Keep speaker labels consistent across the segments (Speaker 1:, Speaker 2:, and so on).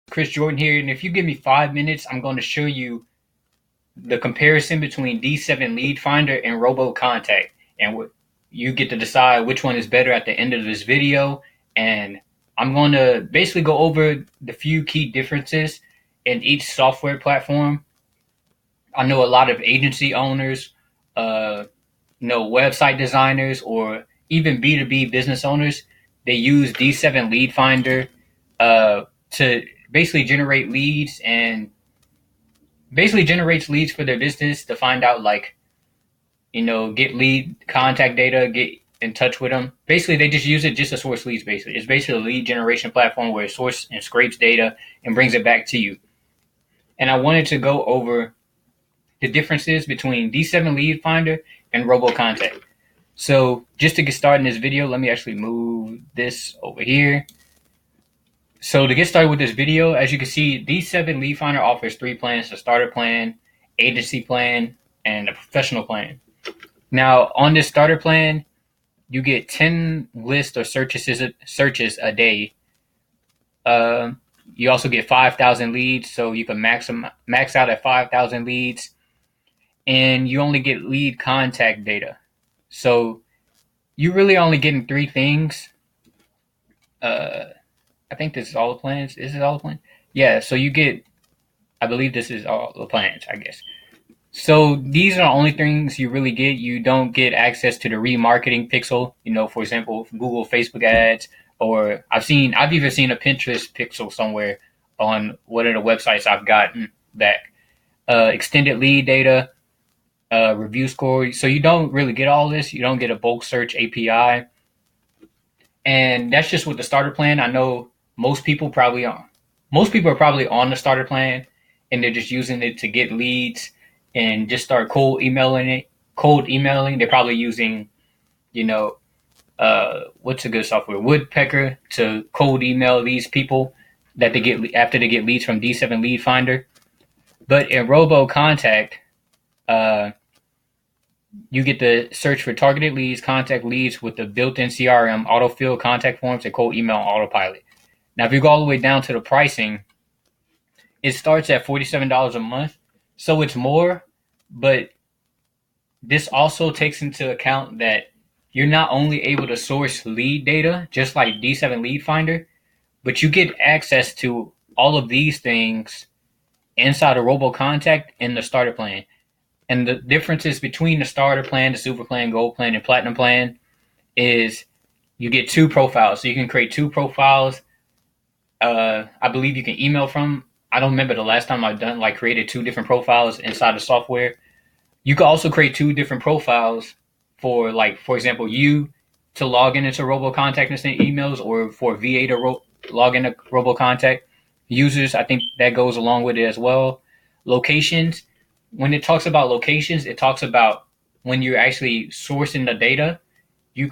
Speaker 1: Chris Jordan here, and if you give me 5 minutes, I'm going to show you the comparison between D7 Leadfinder and Robo Contact, and you get to decide which one is better at the end of this video. And I'm going to basically go over the few key differences in each software platform. I know a lot of agency owners, website designers, or even B2B business owners. They use D7 Leadfinder to basically generate leads, and basically generates leads for their business to find out, like, get lead contact data, get in touch with them. Basically, they just use it just to source leads. Basically, it's basically a lead generation platform where it sources and scrapes data and brings it back to you. And I wanted to go over the differences between D7 Leadfinder and Robo Contact. So just to get started in this video, let me actually move this over here. So to get started with this video, as you can see, D7 Leadfinder offers 3 plans: a starter plan, agency plan, and a professional plan. Now, on this starter plan, you get 10 lists or searches a day. You also get 5,000 leads, so you can max out at 5,000 leads, and you only get lead contact data. So you're really only getting 3 things. I think this is all the plans. Is it all the plans? Yeah, so you get, I believe this is all the plans, I guess. So these are the only things you really get. You don't get access to the remarketing pixel, for example, Google, Facebook ads, or I've even seen a Pinterest pixel somewhere on one of the websites I've gotten back. Extended lead data, review score. So you don't really get all this. You don't get a bulk search API. And that's just with the starter plan. I know most people are probably on the starter plan, and they're just using it to get leads and just start cold emailing. They're probably using, what's a good software? Woodpecker to cold email these people that they get after they get leads from D7 Leadfinder. But in Robo Contact, you get to search for targeted leads, contact leads with the built-in CRM, autofill contact forms, and cold email autopilot. Now, if you go all the way down to the pricing, it starts at $47 a month. So it's more, but this also takes into account that you're not only able to source lead data, just like D7 Leadfinder, but you get access to all of these things inside of Robo Contact in the starter plan. And the differences between the starter plan, the super plan, gold plan, and platinum plan is you get 2 profiles. So you can create 2 profiles. I believe you can email from. I don't remember the last time I've created 2 different profiles inside the software. You can also create 2 different profiles for, for example, you to log into Robo Contact and send emails, or for VA to log into Robo Contact. Users, I think that goes along with it as well. Locations. When it talks about locations, it talks about when you're actually sourcing the data.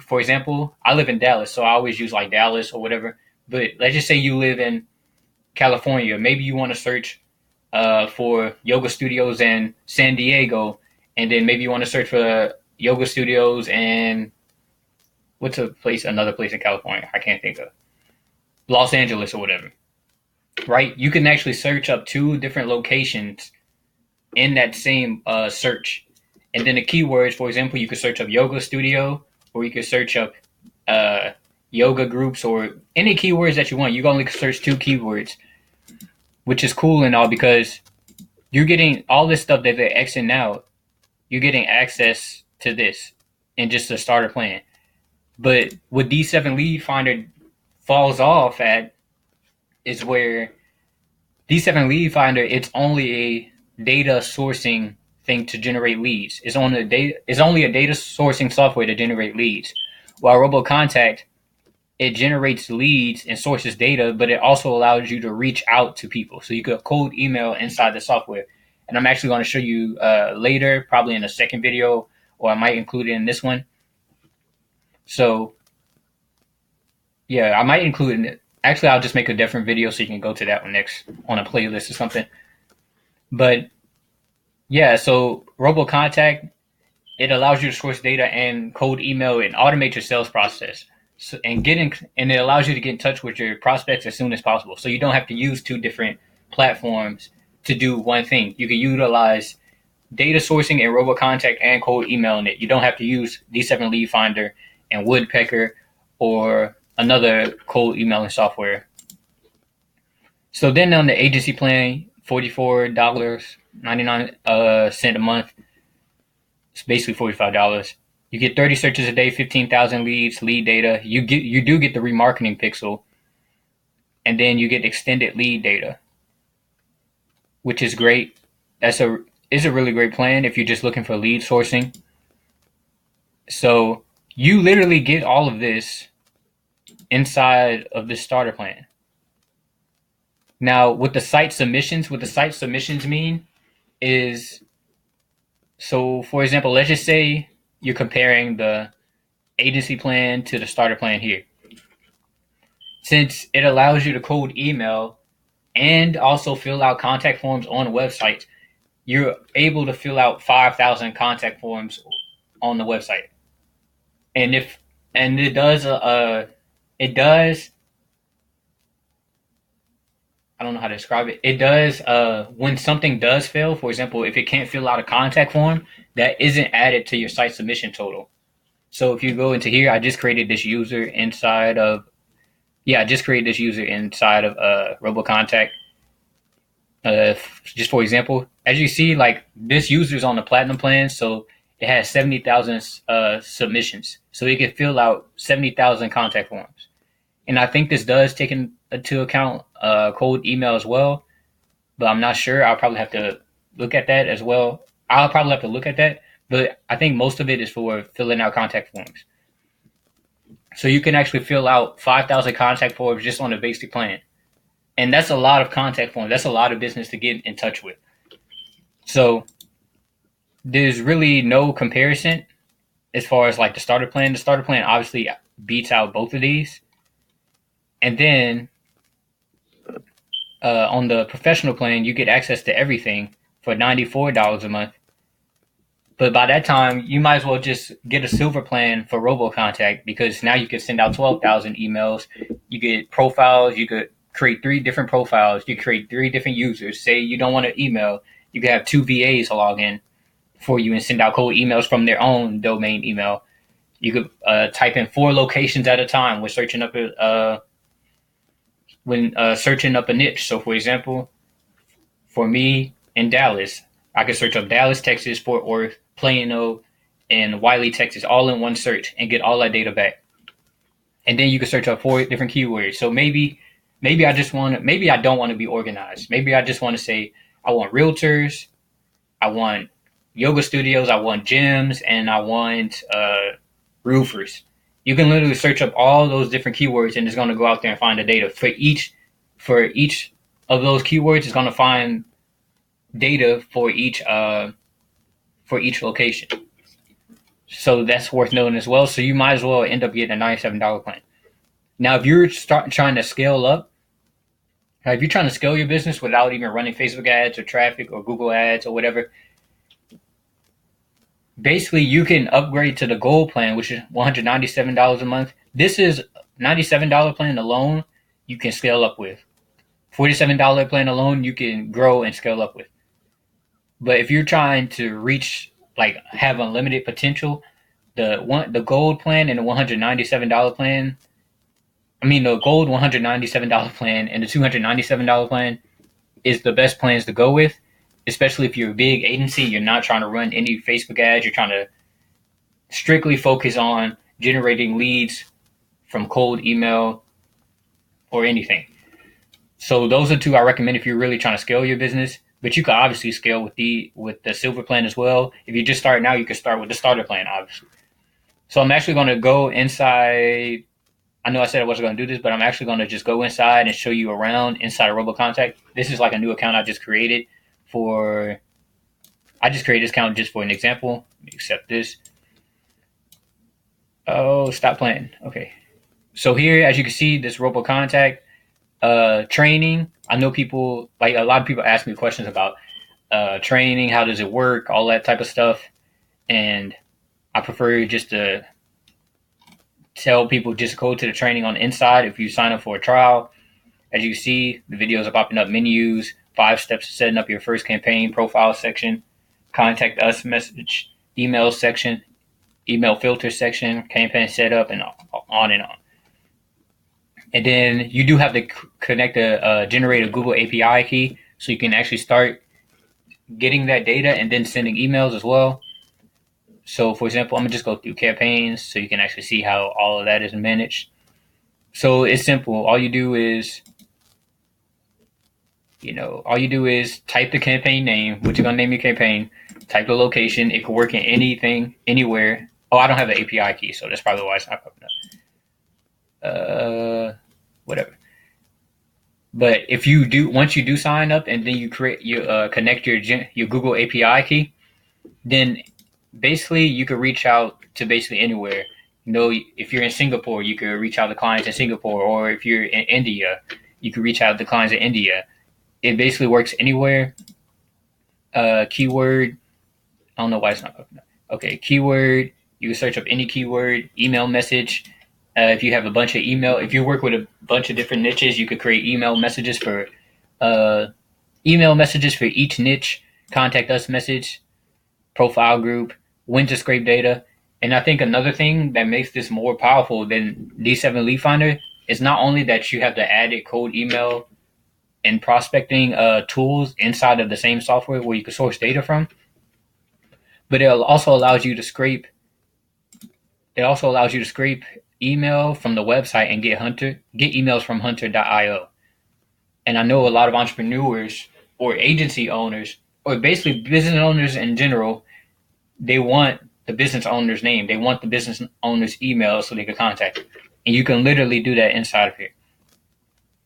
Speaker 1: For example, I live in Dallas, so I always use Dallas or whatever. But let's just say you live in California. Maybe you want to search for yoga studios in San Diego, and then maybe you want to search for yoga studios in another place in California I can't think of, Los Angeles or whatever. Right? You can actually search up 2 different locations in that same search. And then the keywords, for example, you could search up yoga studio, or you could search up yoga groups, or any keywords that you want. You can only search 2 keywords, which is cool and all, because you're getting all this stuff that they're Xing out. You're getting access to this in just the starter plan. But what D7 Leadfinder falls off at is where D7 Leadfinder, it's only a data sourcing thing to generate leads. It's only a data sourcing software to generate leads. While Robo Contact, it generates leads and sources data, but it also allows you to reach out to people. So you could cold email inside the software. And I'm actually going to show you later, probably in a second video, or I might include it in this one. So yeah, I might include it. Actually, I'll just make a different video so you can go to that one next on a playlist or something. But yeah, so Robo Contact, it allows you to source data and cold email and automate your sales process. So, and it allows you to get in touch with your prospects as soon as possible. So you don't have to use two different platforms to do one thing. You can utilize data sourcing and Robo Contact and cold emailing it. You don't have to use D7 Leadfinder and Woodpecker or another cold emailing software. So then on the agency plan, $44.99 a month. It's basically $45. You get 30 searches a day, 15,000 leads, lead data. You do get the remarketing pixel, and then you get extended lead data, which is great. Is a really great plan if you're just looking for lead sourcing. So you literally get all of this inside of this starter plan. Now, with the site submissions, mean is, so for example, let's just say you're comparing the agency plan to the starter plan here. Since it allows you to cold email and also fill out contact forms on the website, you're able to fill out 5,000 contact forms on the website. And it does I don't know how to describe it. It does when something does fail, for example, if it can't fill out a contact form, that isn't added to your site submission total. So if you go into here, I just created this user inside of Robo Contact. Just for example, as you see, like this user's on the platinum plan, so it has 70,000 submissions, so it can fill out 70,000 contact forms. And I think this does take into account cold email as well, but I'm not sure. I'll probably have to look at that as well. But I think most of it is for filling out contact forms. So you can actually fill out 5,000 contact forms just on the basic plan. And that's a lot of contact forms. That's a lot of business to get in touch with. So there's really no comparison as far as like the starter plan. The starter plan obviously beats out both of these. And then on the professional plan, you get access to everything for $94 a month. But by that time, you might as well just get a silver plan for Robo Contact, because now you can send out 12,000 emails. You get profiles. You could create 3 different profiles. You create 3 different users. Say you don't want to email, you can have 2 VAs log in for you and send out cold emails from their own domain email. You could type in 4 locations at a time when searching up a niche. So, for example, for me in Dallas, I could search up Dallas, Texas, Fort Worth, Plano, and Wiley, Texas, all in one search and get all that data back. And then you can search up 4 different keywords. So maybe I don't want to be organized. Maybe I just want to say I want realtors, I want yoga studios, I want gyms, and I want roofers. You can literally search up all those different keywords, and it's going to go out there and find the data for each of those keywords. It's going to find data for each location. So that's worth noting as well. So you might as well end up getting a $97 plan. Now, if you're trying to scale up, if you're trying to scale your business without even running Facebook ads or traffic or Google ads or whatever, basically you can upgrade to the gold plan, which is $197 a month. This is $97 plan alone you can scale up with. $47 plan alone you can grow and scale up with. But if you're trying to reach, like, have unlimited potential, the gold plan and the $197 plan, the gold $197 plan and the $297 plan is the best plans to go with, especially if you're a big agency. You're not trying to run any Facebook ads. You're trying to strictly focus on generating leads from cold email or anything. So those are 2 I recommend if you're really trying to scale your business. But you can obviously scale with the silver plan as well. If you're just starting out, you can start with the starter plan, obviously. So I'm actually going to go inside. I know I said I wasn't going to do this, but I'm actually going to just go inside and show you around inside of Robo Contact. This is like a new account I just created this account just for an example. Accept this. Oh, stop playing. Okay. So here, as you can see, this Robo Contact training. I know a lot of people ask me questions about training. How does it work? All that type of stuff. And I prefer just to tell people just go to the training on the inside if you sign up for a trial. As you see, the videos are popping up: menus, 5 steps to setting up your first campaign, profile section, contact us message, email section, email filter section, campaign setup, and on and on. And then you do have to generate a Google API key so you can actually start getting that data and then sending emails as well. So for example, I'm gonna just go through campaigns so you can actually see how all of that is managed. So it's simple. All you do is type the campaign name, what you're gonna name your campaign, type the location. It could work in anything, anywhere. Oh, I don't have the API key, so that's probably why it's not popping up. Whatever. But if you do, once you do sign up and then you connect your Google API key, then basically you could reach out to basically anywhere. If you're in Singapore, you could reach out to clients in Singapore, or if you're in India, you could reach out to clients in India. It basically works anywhere. Keyword, I don't know why it's not popping up. Okay, keyword, you can search up any keyword, email message. If you have a bunch of if you work with a bunch of different niches, you could create email messages for each niche, contact us message, profile group, when to scrape data. And I think another thing that makes this more powerful than D7 Leadfinder is not only that you have the added cold email and prospecting tools inside of the same software where you can source data from, but it also allows you to scrape email from the website and get emails from hunter.io. And I know a lot of entrepreneurs or agency owners, or basically business owners in general, they want the business owner's name. They want the business owner's email so they can contact them. And you can literally do that inside of here.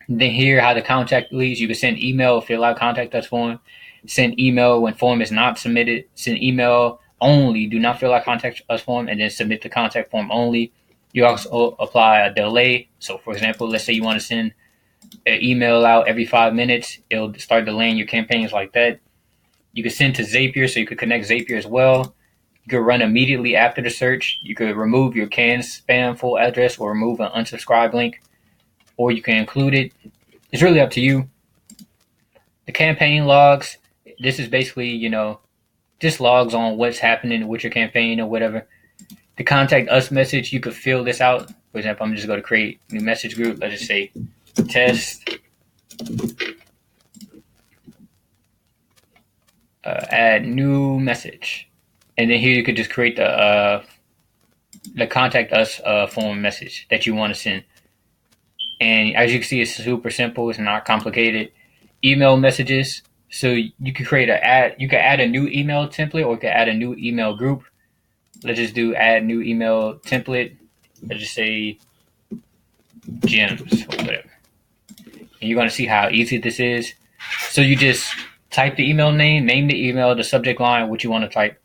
Speaker 1: Then here, how to contact leads. You can send email, fill out contact us form, send email when form is not submitted, send email only, do not fill out contact us form, and then submit the contact form only. You also apply a delay. So for example, let's say you want to send an email out every 5 minutes. It'll start delaying your campaigns like that. You can send to Zapier, so you could connect Zapier as well. You could run immediately after the search. You could remove your canned spam full address or remove an unsubscribe link, or you can include it. It's really up to you. The campaign logs, this is basically, just logs on what's happening with your campaign or whatever. The contact us message, you could fill this out. For example, I'm just going to create a new message group. Let's just say test, add new message. And then here you could just create the contact us form message that you want to send. And as you can see, it's super simple. It's not complicated. Email messages. So you can you can add a new email template, or you can add a new email group. Let's just do add new email template. Let's just say gems or whatever. And you're going to see how easy this is. So you just type the email name the email, the subject line, what you want to type.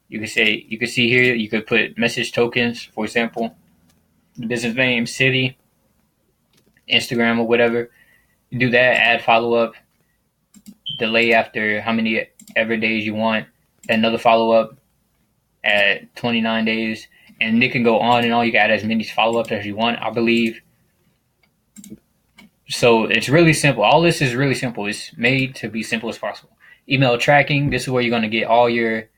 Speaker 1: You can see here, you could put message tokens, for example, the business name, city, Instagram, or whatever. You do that, add follow-up, delay after how many ever days you want, another follow-up at 29 days, and it can go on and on. You can add as many follow-ups as you want, I believe. So it's really simple. All this is really simple. It's made to be simple as possible. Email tracking, this is where you're going to get all your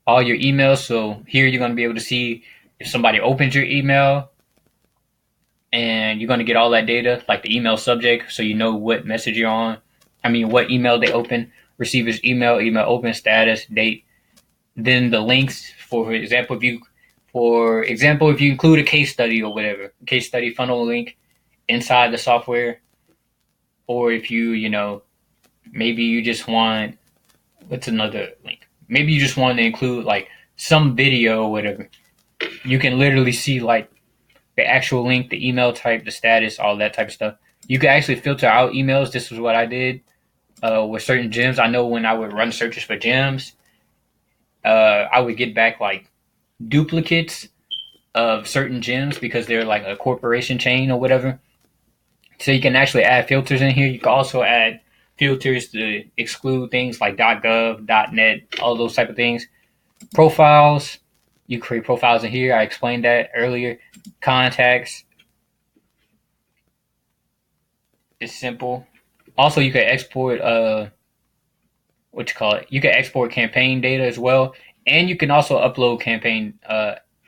Speaker 1: emails. So here you're going to be able to see if somebody opens your email, and you're going to get all that data, like the email subject, so you know what message you're on. What email they open, receiver's email open, status, date. Then the links, for example, if you include a case study or whatever, case study funnel link inside the software, or if maybe you just want, what's another link? Maybe you just want to include like some video or whatever. You can literally see like the actual link, the email type, the status, all that type of stuff. You can actually filter out emails. This is what I did with certain gems. I know when I would run searches for gems, I would get back like duplicates of certain gems because they're like a corporation chain or whatever. So you can actually add filters in here. You can also add filters to exclude things like .gov, .net, all those type of things. Profiles. You create profiles in here. I explained that earlier. Contacts. It's simple. Also, you can export what you call it. You can export campaign data as well, and you can also upload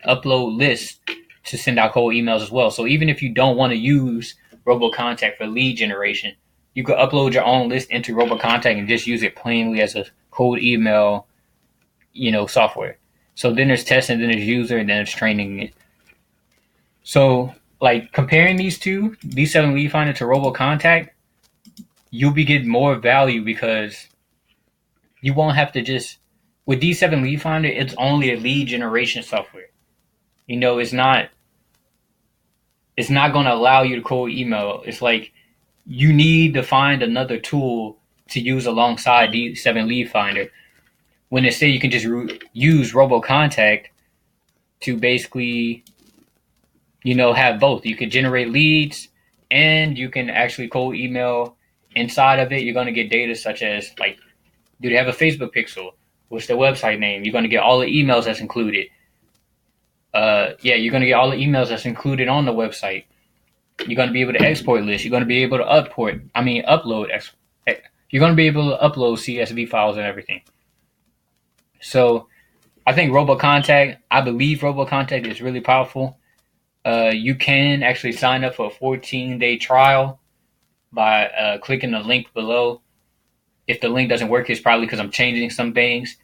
Speaker 1: upload lists to send out cold emails as well. So even if you don't want to use Robo Contact for lead generation, you could upload your own list into Robo Contact and just use it plainly as a cold email, software. So then there's test, and then there's user, and then there's training it. So like comparing these two, D7 Leadfinder to Robo Contact, you'll be getting more value because you won't have to just with D7 Leadfinder, it's only a lead generation software. It's not going to allow you to cold email. It's like you need to find another tool to use alongside D7 Leadfinder. When instead you can just use Robo Contact to basically, have both. You can generate leads and you can actually cold email. Inside of it, you're going to get data such as like, do they have a Facebook pixel? What's their website name? You're going to get all the emails that's included. You're going to get all the emails that's included on the website. You're going to be able to export lists. You're going to be able to upload. You're going to be able to upload CSV files and everything. So I think I believe Robo Contact is really powerful. You can actually sign up for a 14-day trial by clicking the link below. If the link doesn't work, it's probably because I'm changing some things.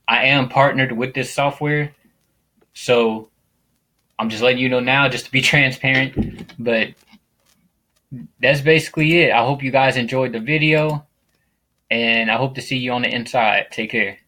Speaker 1: I am partnered with this software, so I'm just letting you know now just to be transparent. But that's basically it. I hope you guys enjoyed the video, and I hope to see you on the inside. Take care.